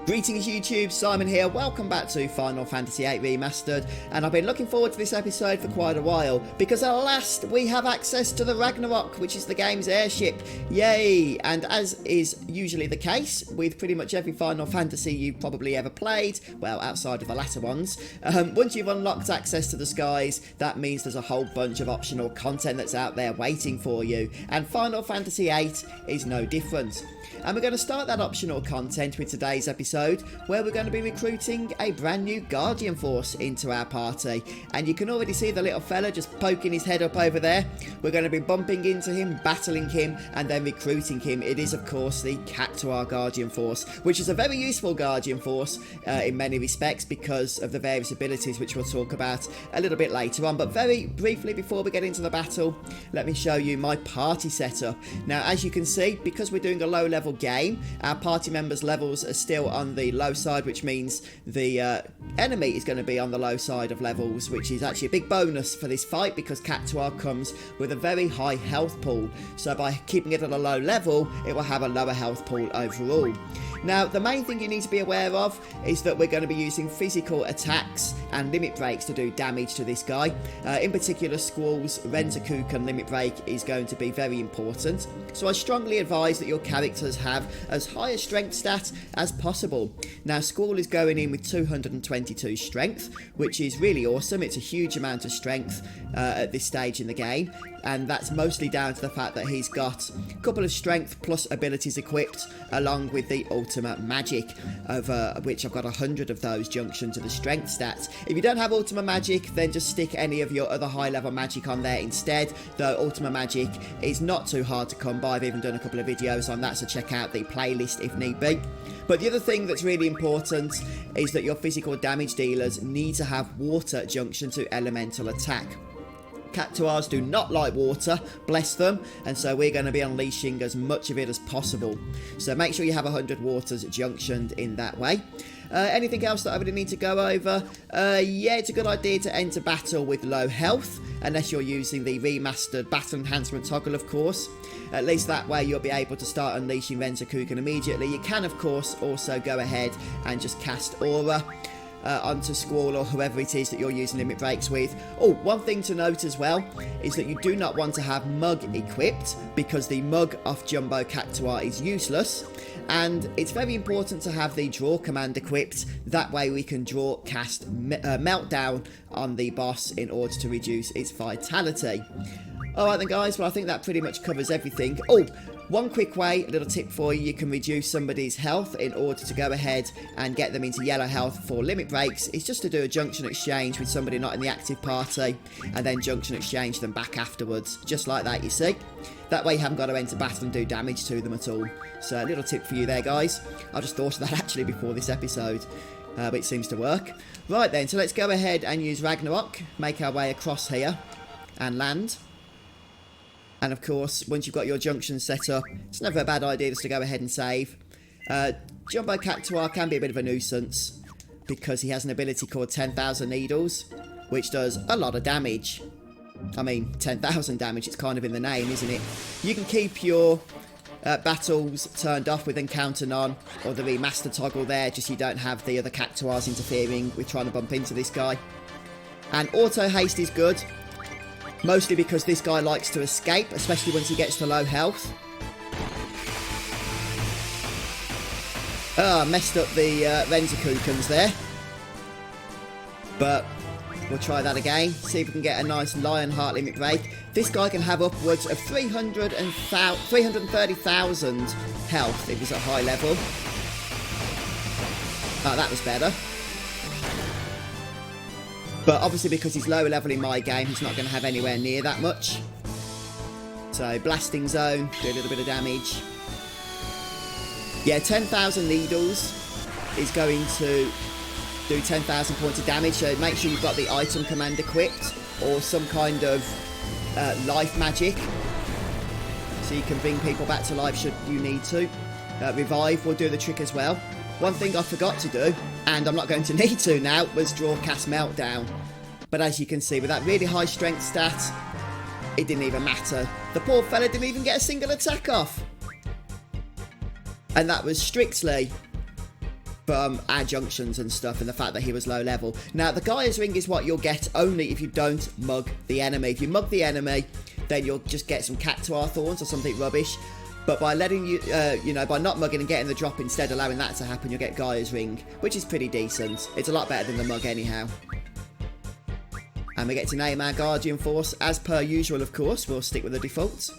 Greetings YouTube, Simon here, welcome back to Final Fantasy VIII Remastered, and I've been looking forward to this episode for quite a while, because at last we have access to the Ragnarok, which is the game's airship, yay! And as is usually the case with pretty much every Final Fantasy you've probably ever played, well outside of the latter ones, once you've unlocked access to the skies, that means there's a whole bunch of optional content that's out there waiting for you, and Final Fantasy VIII is no different. And we're going to start that optional content with today's episode, where we're going to be recruiting a brand new Guardian Force into our party. And you can already see the little fella just poking his head up over there. We're going to be bumping into him, battling him, and then recruiting him. It is, of course, the Cactuar Guardian Force, which is a very useful Guardian Force in many respects because of the various abilities, which we'll talk about a little bit later on. But very briefly, before we get into the battle, let me show you my party setup. Now, as you can see, because we're doing a low-level game, our party members' levels are still on the low side, which means the enemy is going to be on the low side of levels, which is actually a big bonus for this fight because Cactuar comes with a very high health pool, so by keeping it at a low level it will have a lower health pool overall. Now, the main thing you need to be aware of is that we're going to be using physical attacks and limit breaks to do damage to this guy. In particular, Squall's Renzakuken limit break is going to be very important. So I strongly advise that your characters have as high a strength stat as possible. Now, Squall is going in with 222 strength, which is really awesome. It's a huge amount of strength at this stage in the game. And that's mostly down to the fact that he's got a couple of strength plus abilities equipped, along with the ultimate magic, of which I've got 100 of those junctioned to the strength stats. If you don't have ultimate magic, then just stick any of your other high level magic on there instead, though ultimate magic is not too hard to come by. I've even done a couple of videos on that, so check out the playlist if need be. But the other thing that's really important is that your physical damage dealers need to have water junction to elemental attack. Cactuars do not like water, bless them, and so we're going to be unleashing as much of it as possible. So make sure you have 100 waters junctioned in that way. Anything else that I really need to go over? Yeah, it's a good idea to enter battle with low health, unless you're using the remastered battle enhancement toggle, of course. At least that way you'll be able to start unleashing Renzakuken immediately. You can, of course, also go ahead and just cast Aura onto Squall or whoever it is that you're using limit breaks with. Oh, one thing to note as well is that you do not want to have Mug equipped, because the Mug off Jumbo Cactuar is useless, and it's very important to have the draw command equipped. That way we can cast Meltdown on the boss in order to reduce its vitality. Alright then guys, well I think that pretty much covers everything. Oh, one quick way, a little tip for you, you can reduce somebody's health in order to go ahead and get them into yellow health for limit breaks. It's just to do a junction exchange with somebody not in the active party, and then junction exchange them back afterwards. Just like that, you see. That way you haven't got to enter battle and do damage to them at all. So a little tip for you there guys. I just thought of that actually before this episode, but it seems to work. Right then, so let's go ahead and use Ragnarok, make our way across here and land. And of course, once you've got your junction set up, it's never a bad idea just to go ahead and save. Jumbo Cactuar can be a bit of a nuisance, because he has an ability called 10,000 Needles, which does a lot of damage. I mean, 10,000 damage, it's kind of in the name, isn't it? You can keep your battles turned off with Encounter None, or the Remastered toggle there, just so you don't have the other Cactuars interfering with trying to bump into this guy. And Auto Haste is good, mostly because this guy likes to escape, especially once he gets to low health. Messed up the Renzakukens there. But we'll try that again, see if we can get a nice Lionheart limit break. This guy can have upwards of 330,000 health if he's at high level. Oh, that was better. But obviously because he's lower level in my game, he's not going to have anywhere near that much. So Blasting Zone, do a little bit of damage. Yeah, 10,000 Needles is going to do 10,000 points of damage, so make sure you've got the item command equipped, or some kind of life magic, so you can bring people back to life should you need to. Revive will do the trick as well. One thing I forgot to do, and I'm not going to need to now, was draw cast Meltdown. But as you can see, with that really high strength stat, it didn't even matter. The poor fella didn't even get a single attack off. And that was strictly our junctions and stuff, and the fact that he was low level. Now, the Gaia's Ring is what you'll get only if you don't mug the enemy. If you mug the enemy, then you'll just get some Cactuar Thorns or something rubbish. But by letting you, by not mugging and getting the drop instead, allowing that to happen, you'll get Gaia's Ring, which is pretty decent. It's a lot better than the mug anyhow. And we get to name our Guardian Force as per usual, of course. We'll stick with the defaults.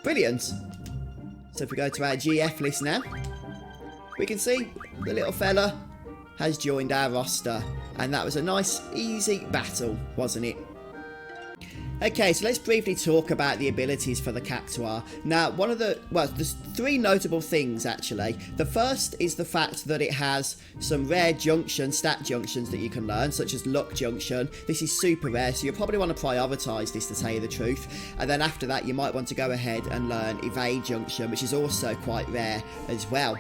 Brilliant. So if we go to our GF list now, we can see the little fella has joined our roster. And that was a nice, easy battle, wasn't it? Okay, so let's briefly talk about the abilities for the Cactuar. Now, there's three notable things, actually. The first is the fact that it has some rare stat junctions that you can learn, such as Luck Junction. This is super rare, so you'll probably want to prioritise this, to tell you the truth. And then after that, you might want to go ahead and learn Evade Junction, which is also quite rare as well.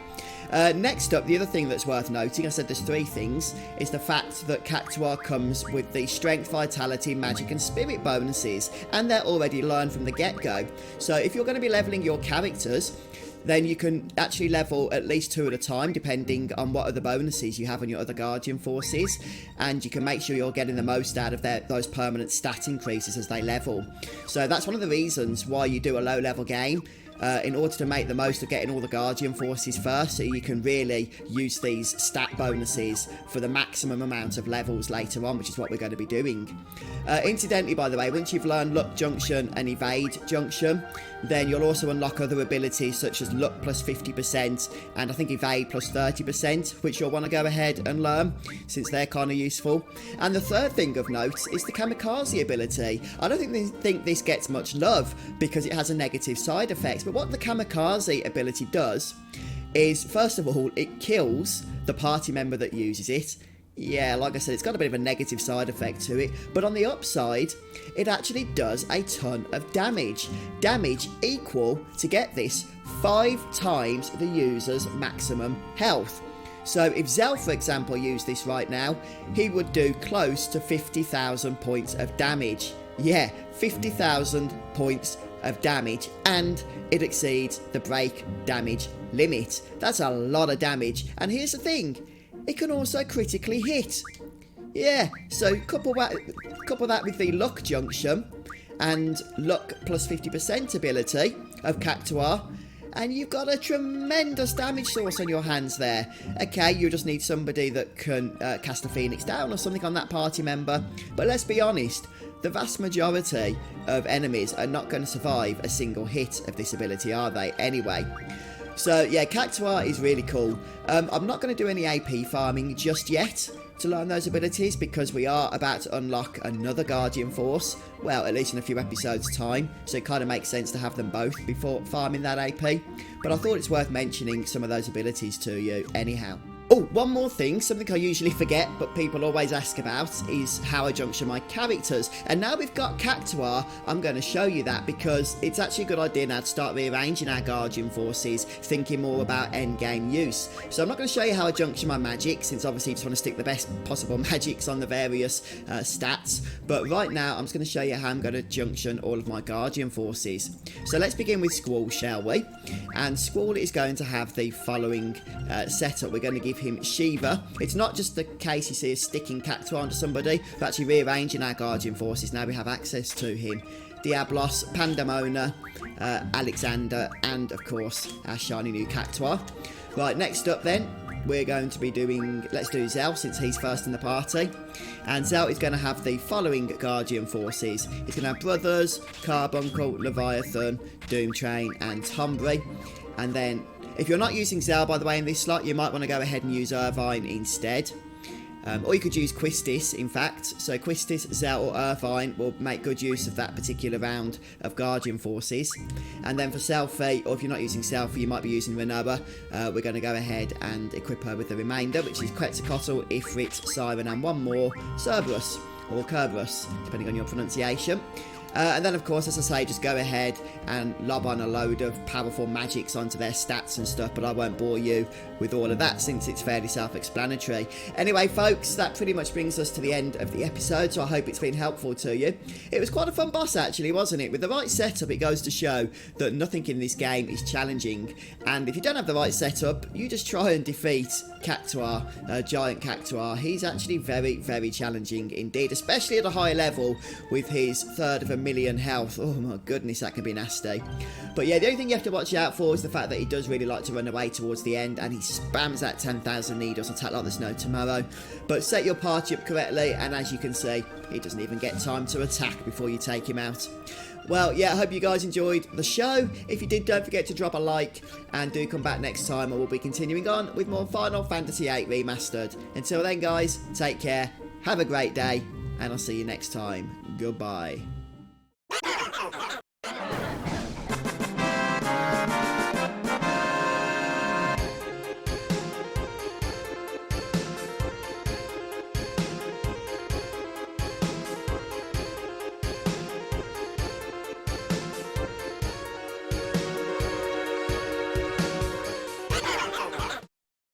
Next up, the other thing that's worth noting, I said there's three things, is the fact that Cactuar comes with the Strength, Vitality, Magic and Spirit bonuses, and they're already learned from the get-go. So if you're going to be levelling your characters, then you can actually level at least 2 at a time, depending on what other bonuses you have on your other Guardian Forces, and you can make sure you're getting the most out of those permanent stat increases as they level. So that's one of the reasons why you do a low-level game, in order to make the most of getting all the Guardian Forces first, so you can really use these stat bonuses for the maximum amount of levels later on, which is what we're going to be doing. Incidentally, by the way, once you've learned Luck Junction and Evade Junction, then you'll also unlock other abilities such as Luck plus 50% and I think Evade plus 30%, which you'll want to go ahead and learn, since they're kind of useful. And the third thing of note is the Kamikaze ability. I don't think this gets much love because it has a negative side effect, but what the Kamikaze ability does is, first of all, it kills the party member that uses it. Yeah, like I said, it's got a bit of a negative side effect to it, but on the upside, it actually does a ton of damage. Damage equal, to get this, 5 times the user's maximum health. So if Zell, for example, used this right now, he would do close to 50,000 points of damage. Yeah, 50,000 points of damage, and it exceeds the break damage limit. That's a lot of damage, and here's the thing, it can also critically hit. Yeah, so couple that with the Luck Junction and Luck plus 50% ability of Cactuar, and you've got a tremendous damage source on your hands there. Okay, you just need somebody that can cast a Phoenix down or something on that party member, but let's be honest, the vast majority of enemies are not going to survive a single hit of this ability, are they, anyway? So yeah, Cactuar is really cool. I'm not going to do any AP farming just yet to learn those abilities, because we are about to unlock another Guardian Force, well, at least in a few episodes time, so it kind of makes sense to have them both before farming that AP, but I thought it's worth mentioning some of those abilities to you anyhow. Oh, one more thing, something I usually forget but people always ask about, is how I junction my characters. And now we've got Cactuar, I'm going to show you that, because it's actually a good idea now to start rearranging our Guardian Forces, thinking more about endgame use. So I'm not going to show you how I junction my magic, since obviously you just want to stick the best possible magics on the various stats. But right now I'm just going to show you how I'm going to junction all of my Guardian Forces. So let's begin with Squall, shall we? And Squall is going to have the following setup. We're going to give him Shiva. It's not just the case you see us sticking Cactuar onto somebody, but actually rearranging our Guardian Forces. Now we have access to him. Diablos, Pandemona, Alexander, and of course our shiny new Cactuar. Right, next up then, we're going to be doing, let's do Zell, since he's first in the party. And Zell is going to have the following Guardian Forces. He's going to have Brothers, Carbuncle, Leviathan, Doomtrain, and Tombury. And then, if you're not using Zell, by the way, in this slot, you might want to go ahead and use Irvine instead. Or you could use Quistis, in fact. So Quistis, Zell or Irvine will make good use of that particular round of Guardian Forces. And then for Selfie, or if you're not using Selfie, you might be using Renoa. We're going to go ahead and equip her with the remainder, which is Quetzalcoatl, Ifrit, Siren, and one more, Cerberus, or Kerberos, depending on your pronunciation. And then, of course, as I say, just go ahead and lob on a load of powerful magics onto their stats and stuff, but I won't bore you with all of that since it's fairly self-explanatory. Anyway, folks, that pretty much brings us to the end of the episode, so I hope it's been helpful to you. It was quite a fun boss, actually, wasn't it? With the right setup, it goes to show that nothing in this game is challenging, and if you don't have the right setup, you just try and defeat Cactuar, Giant Cactuar. He's actually very, very challenging indeed, especially at a high level with his 1/3 of a million health. Oh my goodness, that can be nasty. But yeah, the only thing you have to watch out for is the fact that he does really like to run away towards the end, and he spams that 10,000 needles attack like there's no tomorrow. But set your party up correctly, and as you can see, he doesn't even get time to attack before you take him out. Well, yeah, I hope you guys enjoyed the show. If you did, don't forget to drop a like, and do come back next time, and we'll be continuing on with more Final Fantasy VIII Remastered. Until then, guys, take care, have a great day, and I'll see you next time. Goodbye.